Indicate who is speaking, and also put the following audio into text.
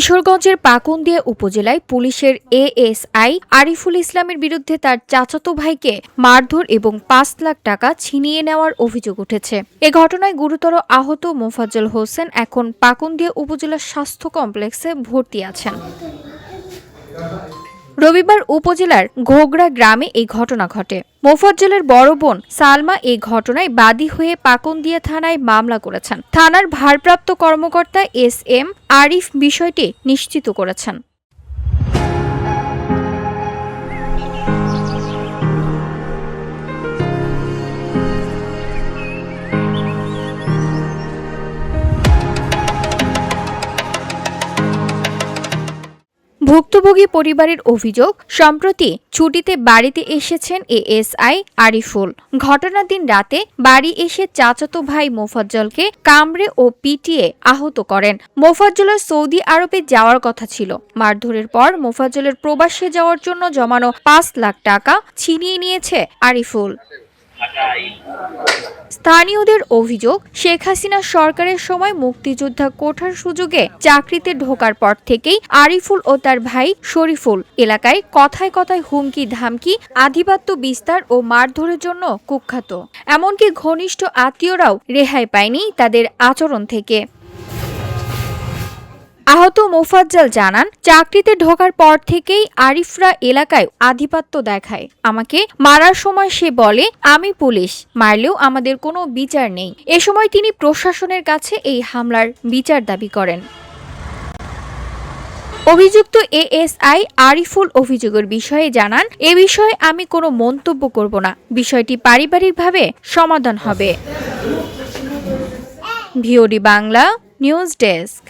Speaker 1: কিশোরগঞ্জের পাকুন্দিয়া উপজেলায় পুলিশের এএসআই আরিফুল ইসলামের বিরুদ্ধে তার চাচাতো ভাইকে মারধর এবং ৫ লাখ টাকা ছিনিয়ে নেওয়ার অভিযোগ উঠেছে। এ ঘটনায় গুরুতর আহত মোফাজ্জল হোসেন এখন পাকুন্দিয়া উপজেলা স্বাস্থ্য কমপ্লেক্সে ভর্তি আছেন। রবিবার উপজেলার ঘোগড়া গ্রামে এই ঘটনা ঘটে। মোফাজ্জলের বড় বোন সালমা এই ঘটনায় বাদী হয়ে পাকুন্দিয়া থানায় মামলা করেছেন। থানার ভারপ্রাপ্ত কর্মকর্তা এস.এম. আরিফ বিষয়টি নিশ্চিত করেছেন। ভুক্তভোগী পরিবারের অভিযোগ, সম্প্রতি ছুটিতে বাড়িতে এসেছেন এএসআই আরিফুল। ঘটনার দিন রাতে বাড়ি এসে চাচাতো ভাই মোফাজ্জলকে কামড়ে ও পিটিয়ে আহত করেন। মোফাজ্জলের সৌদি আরবে যাওয়ার কথা ছিল। মারধরের পর মোফাজ্জলের প্রবাসে যাওয়ার জন্য জমানো ৫ লাখ টাকা ছিনিয়ে নিয়েছে আরিফুল। স্থানীয়দের অভিযোগ, শেখ হাসিনা সরকারের সময় মুক্তিযোদ্ধা কোঠার সুযোগে চাকরিতে ঢোকার পর থেকেই আরিফুল ও তার ভাই শরীফুল এলাকায় কথায় কথায় হুমকি ধামকি, আধিপত্য বিস্তার ও মারধরের জন্য কুখ্যাত। এমনকি ঘনিষ্ঠ আত্মীয়রাও রেহাই পায়নি তাদের আচরণ থেকে। আহত মোফাজ্জল জানান, চাকরিতে ঢোকার পর থেকেই আরিফরা এলাকায় আধিপত্য দেখায়। আমাকে মারার সময় সে বলে আমি পুলিশ, মারলেও আমাদের কোনো বিচার নেই। এ সময় তিনি প্রশাসনের কাছে এই হামলার বিচার দাবি করেন। অভিযুক্ত এএসআই আরিফুল অভিযোগের বিষয়ে জানান, এ বিষয়ে আমি কোনো মন্তব্য করব না। বিষয়টি পারিবারিকভাবে সমাধান হবে। VOD Bangla news desk.